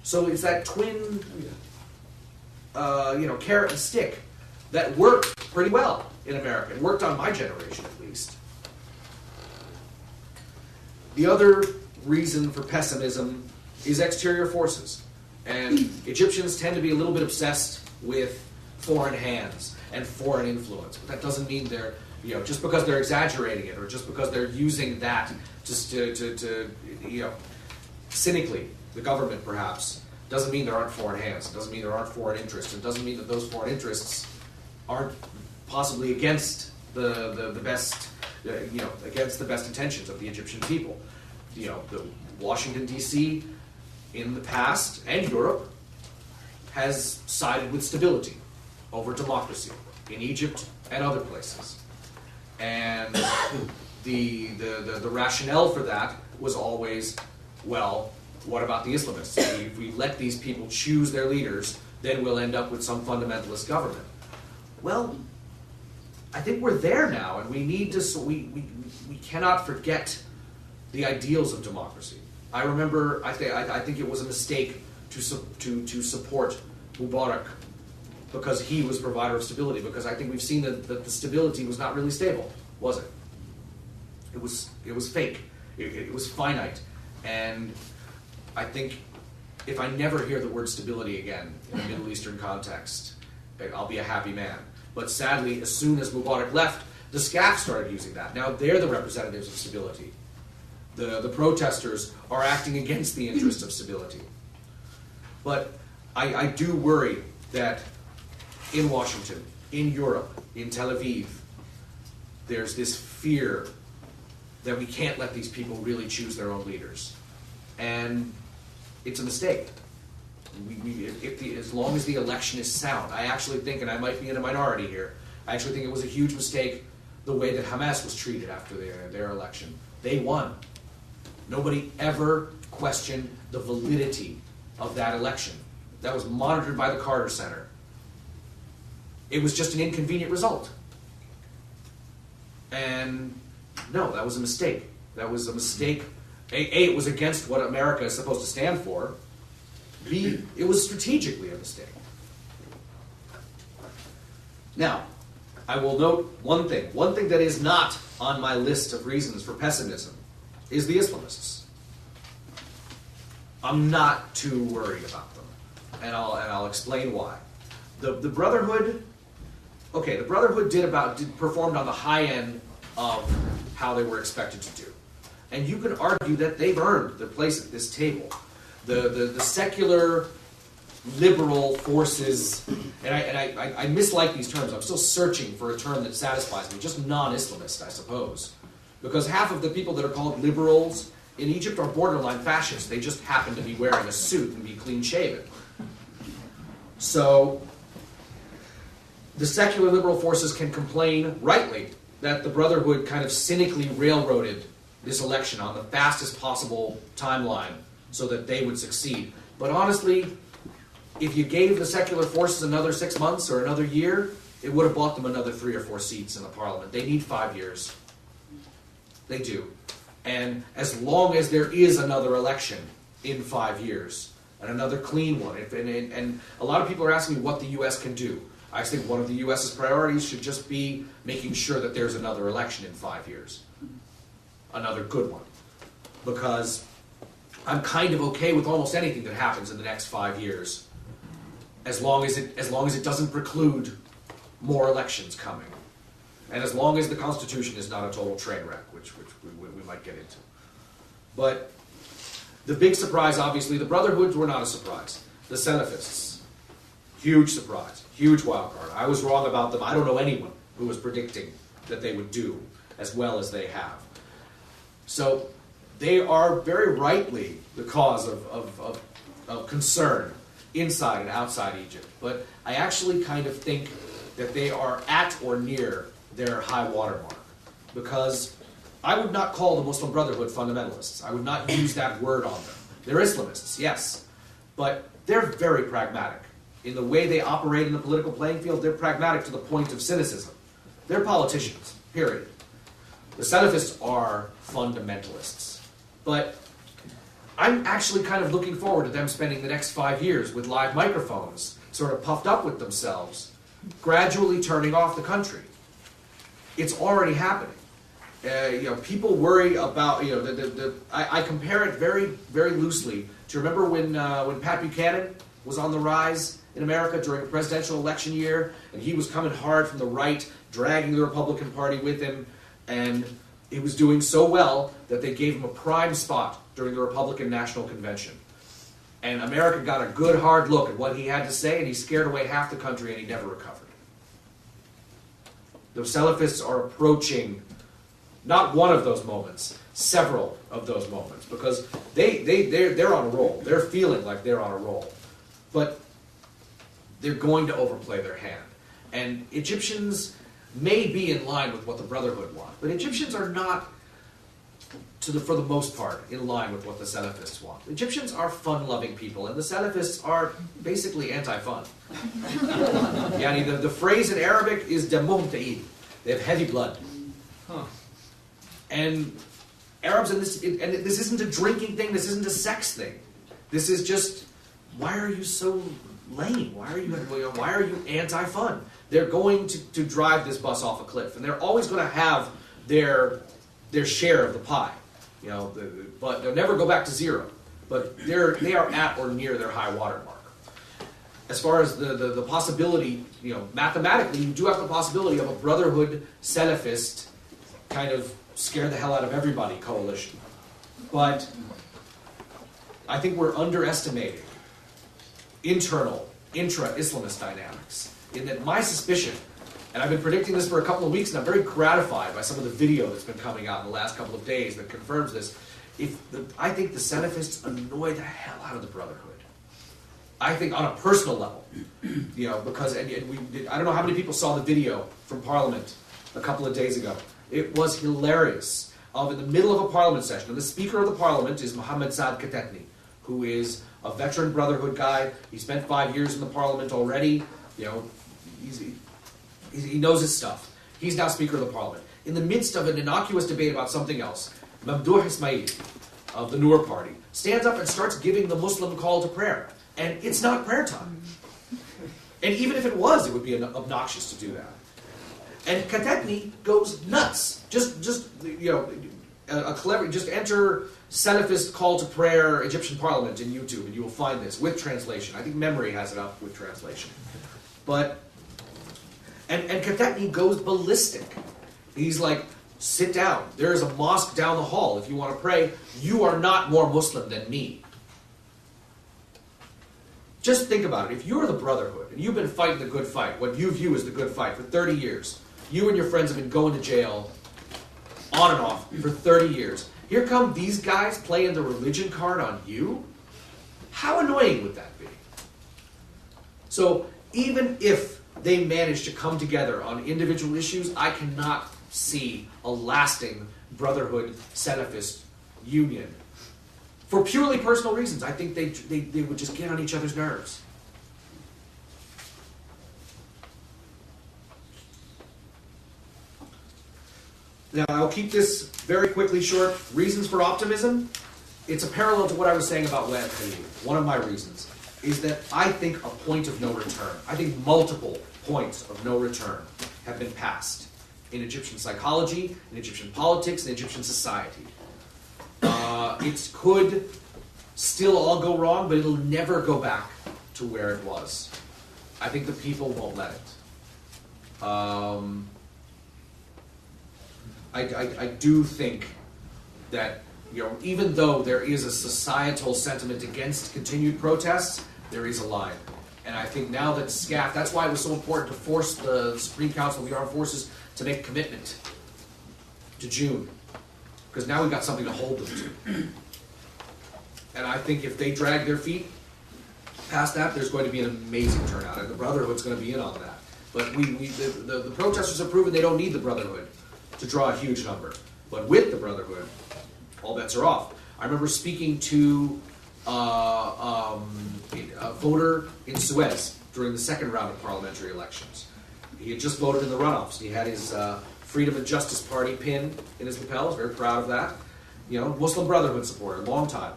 So it's that twin, carrot and stick that worked pretty well in America. It worked on my generation, at least. The other reason for pessimism is exterior forces. And Egyptians tend to be a little bit obsessed with foreign hands and foreign influence. But that doesn't mean they're, just because they're exaggerating it or just because they're using that just to cynically, the government perhaps, doesn't mean there aren't foreign hands. It doesn't mean there aren't foreign interests. It doesn't mean that those foreign interests aren't possibly against the best, against the best intentions of the Egyptian people. The Washington, D.C. in the past, and Europe, has sided with stability over democracy in Egypt and other places. And the rationale for that was always, well, what about the Islamists? If we let these people choose their leaders, then we'll end up with some fundamentalist government. Well, I think we're there now, and we need to. We cannot forget the ideals of democracy. I remember. I think it was a mistake to support Mubarak because he was provider of stability. Because I think we've seen that the stability was not really stable, was it? It was fake. It was finite, and I think if I never hear the word stability again in a Middle Eastern context, I'll be a happy man. But sadly, as soon as Mubarak left, the SCAF started using that. Now they're the representatives of stability. The protesters are acting against the interests of stability. But I do worry that in Washington, in Europe, in Tel Aviv, there's this fear that we can't let these people really choose their own leaders. And it's a mistake. As long as the election is sound, I actually think, and I might be in a minority here, I actually think it was a huge mistake the way that Hamas was treated after their election. They won. Nobody ever questioned the validity of that election. That was monitored by the Carter Center. It was just an inconvenient result. And no, that was a mistake. That was a mistake. A, it was against what America is supposed to stand for. B, it was strategically a mistake. Now, I will note one thing. One thing that is not on my list of reasons for pessimism is the Islamists. I'm not too worried about them, and I'll explain why. The Brotherhood, okay, the Brotherhood performed on the high end of how they were expected to do, and you can argue that they've earned their place at this table. The secular liberal forces, and I mislike these terms. I'm still searching for a term that satisfies me. Just non-Islamist, I suppose. Because half of the people that are called liberals in Egypt are borderline fascists. They just happen to be wearing a suit and be clean-shaven. So the secular liberal forces can complain, rightly, that the Brotherhood kind of cynically railroaded this election on the fastest possible timeline so that they would succeed. But honestly, if you gave the secular forces another 6 months or another year, it would have bought them another 3 or 4 seats in the parliament. They need 5 years. They do. And as long as there is another election in 5 years, and another clean one, and a lot of people are asking me what the U.S. can do. I think one of the U.S.'s priorities should just be making sure that there's another election in 5 years. Another good one. Because I'm kind of okay with almost anything that happens in the next 5 years, as long as it doesn't preclude more elections coming, and as long as the Constitution is not a total train wreck, which we might get into. But the big surprise, obviously, the Brotherhoods were not a surprise. The Salafists, huge surprise, huge wild card. I was wrong about them. I don't know anyone who was predicting that they would do as well as they have. So they are very rightly the cause of concern inside and outside Egypt. But I actually kind of think that they are at or near their high water mark. Because I would not call the Muslim Brotherhood fundamentalists. I would not use that word on them. They're Islamists, yes. But they're very pragmatic. In the way they operate in the political playing field, they're pragmatic to the point of cynicism. They're politicians, period. The Salafists are fundamentalists. But I'm actually kind of looking forward to them spending the next 5 years with live microphones, sort of puffed up with themselves, gradually turning off the country. It's already happening. People worry about, I compare it very, very loosely. Do you remember when Pat Buchanan was on the rise in America during a presidential election year, and he was coming hard from the right, dragging the Republican Party with him, and he was doing so well that they gave him a prime spot during the Republican National Convention. And America got a good hard look at what he had to say, and he scared away half the country, and he never recovered. The Salafists are approaching not one of those moments, several of those moments, because they're on a roll. They're feeling like they're on a roll. But they're going to overplay their hand. And Egyptians may be in line with what the Brotherhood want, but Egyptians are not, for the most part, in line with what the Salafists want. Egyptians are fun-loving people, and the Salafists are basically anti-fun. The phrase in Arabic is damuhum ta'id. They have heavy blood. Huh. And Arabs, and this isn't a drinking thing, this isn't a sex thing. This is just, why are you so lame? Why are you anti-fun? They're going to drive this bus off a cliff, and they're always going to have their share of the pie. But they'll never go back to zero. But they are at or near their high water mark. As far as the possibility, mathematically, you do have the possibility of a Brotherhood Salafist kind of scare the hell out of everybody coalition. But I think we're underestimating intra-Islamist dynamics. In that my suspicion, and I've been predicting this for a couple of weeks, and I'm very gratified by some of the video that's been coming out in the last couple of days that confirms this. I think the Salafists annoy the hell out of the Brotherhood. I think on a personal level, because I don't know how many people saw the video from Parliament a couple of days ago. It was hilarious. In the middle of a Parliament session, and the Speaker of the Parliament is Mohammed Saad Katetni, who is a veteran Brotherhood guy. He spent 5 years in the Parliament already. He knows his stuff. He's now Speaker of the Parliament. In the midst of an innocuous debate about something else, Mamdouh Ismail of the Noor Party stands up and starts giving the Muslim call to prayer. And it's not prayer time. And even if it was, it would be obnoxious to do that. And Katetni goes nuts. Just enter Salafist call to prayer Egyptian Parliament in YouTube, and you will find this with translation. I think Memory has it up with translation. But and Katetni goes ballistic. He's like, sit down. There is a mosque down the hall. If you want to pray, you are not more Muslim than me. Just think about it. If you're the Brotherhood, and you've been fighting the good fight, what you view as the good fight for 30 years, you and your friends have been going to jail on and off for 30 years. Here come these guys playing the religion card on you? How annoying would that be? So even if they manage to come together on individual issues, I cannot see a lasting Brotherhood Salafist union. For purely personal reasons, I think they would just get on each other's nerves. Now, I'll keep this very quickly short. Reasons for optimism. It's a parallel to what I was saying about Web Khalil. One of my reasons is that I think a point of no return, I think multiple points of no return have been passed in Egyptian psychology, in Egyptian politics, in Egyptian society. It could still all go wrong, but it'll never go back to where it was. I think the people won't let it. I do think that, even though there is a societal sentiment against continued protests, there is a line. And I think now that SCAF, that's why it was so important to force the Supreme Council of the Armed Forces to make a commitment to June. Because now we've got something to hold them to. And I think if they drag their feet past that, there's going to be an amazing turnout. And the Brotherhood's going to be in on that. But the protesters have proven they don't need the Brotherhood to draw a huge number. But with the Brotherhood, all bets are off. I remember speaking to a voter in Suez during the second round of parliamentary elections. He had just voted in the runoffs. He had his Freedom and Justice Party pin in his lapel. I was very proud of that. Muslim Brotherhood supporter, long time.